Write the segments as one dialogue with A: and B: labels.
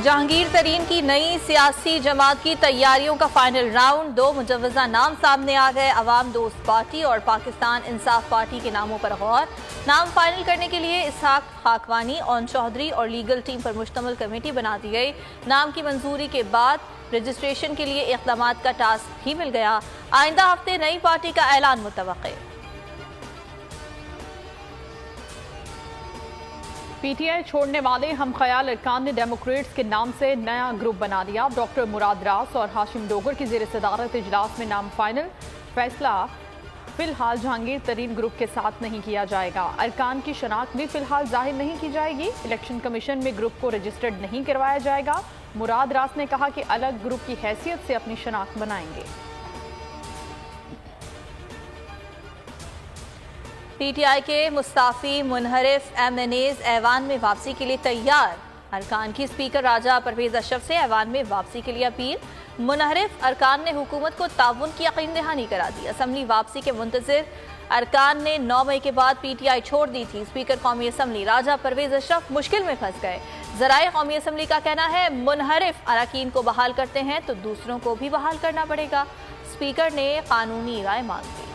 A: जहांगीर तरीन की नई सियासी जमात की तैयारियों का फाइनल राउंड, 2 मुजव्वजा नाम सामने आ गए। अवाम दोस्त पार्टी और पाकिस्तान इंसाफ पार्टी के नामों पर गौर। नाम फाइनल करने के लिए इसहाक खाकवानी, ओन चौधरी और लीगल टीम पर मुश्तमिल कमेटी बना दी गई। नाम की मंजूरी के बाद रजिस्ट्रेशन के लिए इक़दामात का टास्क भी मिल गया। आइंदा हफ्ते नई पार्टी का ऐलान मुतवक्के।
B: पीटीआई छोड़ने वाले हम ख्याल अरकान ने डेमोक्रेट्स के नाम से नया ग्रुप बना दिया। डॉक्टर मुराद रास और हाशिम डोगर की ज़ेर सदारत इजलास में नाम फाइनल। फैसला फिलहाल जहांगीर तरीन ग्रुप के साथ नहीं किया जाएगा। अरकान की शनाख्त भी फिलहाल जाहिर नहीं की जाएगी। इलेक्शन कमीशन में ग्रुप को रजिस्टर्ड नहीं करवाया जाएगा। मुराद रास ने कहा कि अलग ग्रुप की हैसियत से अपनी शनाख्त बनाएंगे।
A: पीटीआई के मुस्ताफी मुनहरिफ एमएनएज ऐवान में वापसी के लिए तैयार। अरकान की स्पीकर राजा परवेज अशरफ से ऐवान में वापसी के लिए अपील। मुनहरिफ अरकान ने हुकूमत को ताउन की यकीन दहानी करा दी। असम्बली वापसी के मुंतज़िर अरकान ने 9 मई के बाद पीटीआई छोड़ दी थी। स्पीकर कौमी असम्बली राजा परवेज अशरफ मुश्किल में फंस गए। ज़राए कौमी असम्बली का कहना है मुनहरिफ अरकान को बहाल करते हैं तो दूसरों को भी बहाल करना पड़ेगा। स्पीकर ने कानूनी राय मांग दी।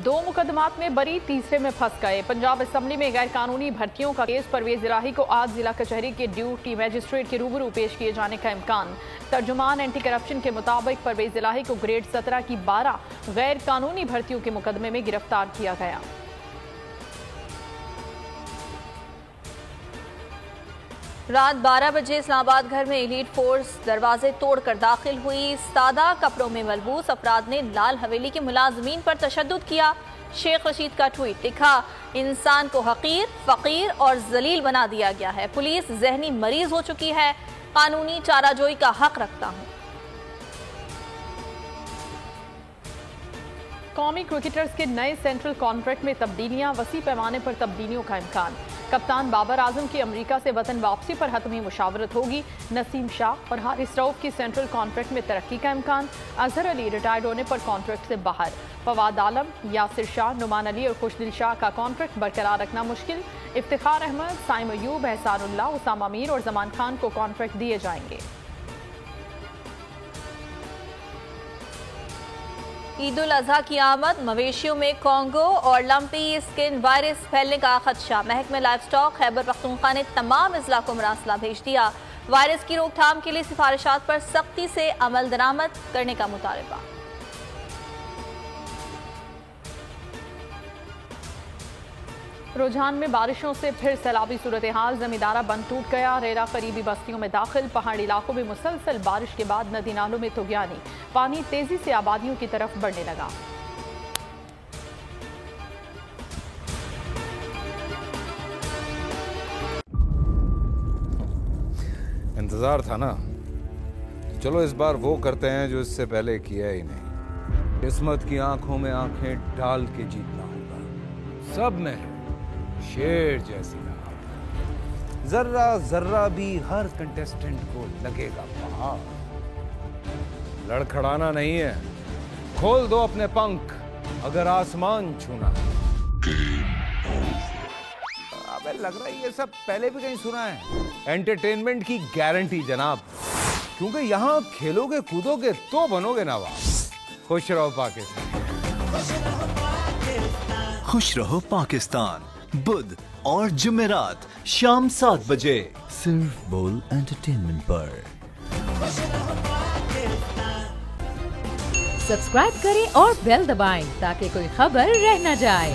B: 2 मुकदमात में बरी, तीसरे में फंस गए। पंजाब असम्बली में गैर कानूनी भर्तियों का केस। परवेज इलाही को आज जिला कचहरी के ड्यूटी मजिस्ट्रेट के रूबरू पेश किए जाने का इम्कान। तर्जुमान एंटी करप्शन के मुताबिक परवेज इलाही को ग्रेड 17 की 12 गैर कानूनी भर्तियों के मुकदमे में गिरफ्तार किया गया।
A: रात 12 बजे इस्लामाबाद घर में एलीट फोर्स दरवाजे तोड़कर दाखिल हुई। सादा कपड़ों में मलबूस अफराद ने लाल हवेली के मुलाजमीन पर तशद्दुद किया। शेख रशीद का ट्वीट लिखा, इंसान को हकीर, फकीर और जलील बना दिया गया है। पुलिस जहनी मरीज हो चुकी है। कानूनी चाराजोई का हक रखता हूं।
B: कौमी क्रिकेटर्स के नए सेंट्रल कॉन्ट्रैक्ट में तब्दीलियां, वसी पैमाने पर तब्दीलियों का इम्कान। कप्तान बाबर आजम की अमेरिका से वतन वापसी पर हतमी मुशावरत होगी। नसीम शाह और हारिस रऊफ की सेंट्रल कॉन्ट्रैक्ट में तरक्की का इम्कान। अजहर अली रिटायर्ड होने पर कॉन्ट्रैक्ट से बाहर। फवाद आलम, यासिर शाह, नुमान अली और खुशदिल शाह का कॉन्ट्रैक्ट बरकरार रखना मुश्किल। इफ्तिखार अहमद, साइम अयूब, एहसानुल्लाह, उसामा मीर और जमान खान को कॉन्ट्रैक्ट दिए जाएंगे।
A: ईद उल अजहा की आमद, मवेशियों में कॉन्गो और लंपी स्किन वायरस फैलने का खदशा। महकमे लाइफ स्टॉक खैबर पख्तूनख्वा ने तमाम अजला को मरासला भेज दिया। वायरस की रोकथाम के लिए सिफारिशात पर सख्ती से अमल दरामद करने का मुतालबा।
B: रुझान में बारिशों से फिर सैलाबी सूरत हाल। जमींदारा बंद टूट गया। रेरा करीबी बस्तियों में दाखिल। पहाड़ी इलाकों में मुसलसल बारिश के बाद नदी नालों में तुगयानी। पानी तेजी से आबादियों की तरफ बढ़ने लगा।
C: इंतजार था ना, चलो इस बार वो करते हैं जो इससे पहले किया ही नहीं। किस्मत की आंखों में आंखें डाल के जीतना होगा। सब में शेर जैसी आग। जर्रा जर्रा भी हर कंटेस्टेंट को लगेगा पहाड़। लड़खड़ाना नहीं है, खोल दो अपने पंख अगर आसमान छूना है। अबे लग रहा है ये सब पहले भी कहीं सुना है। एंटरटेनमेंट की गारंटी जनाब, क्योंकि यहाँ खेलोगे कूदोगे तो बनोगे नवाब। खुश रहो पाकिस्तान।
D: खुश रहो पाकिस्तान, बुध और जुमेरात शाम 7 बजे सिर्फ बोल एंटरटेनमेंट पर।
E: सब्सक्राइब करें और बेल दबाएं ताकि कोई खबर रह न जाए।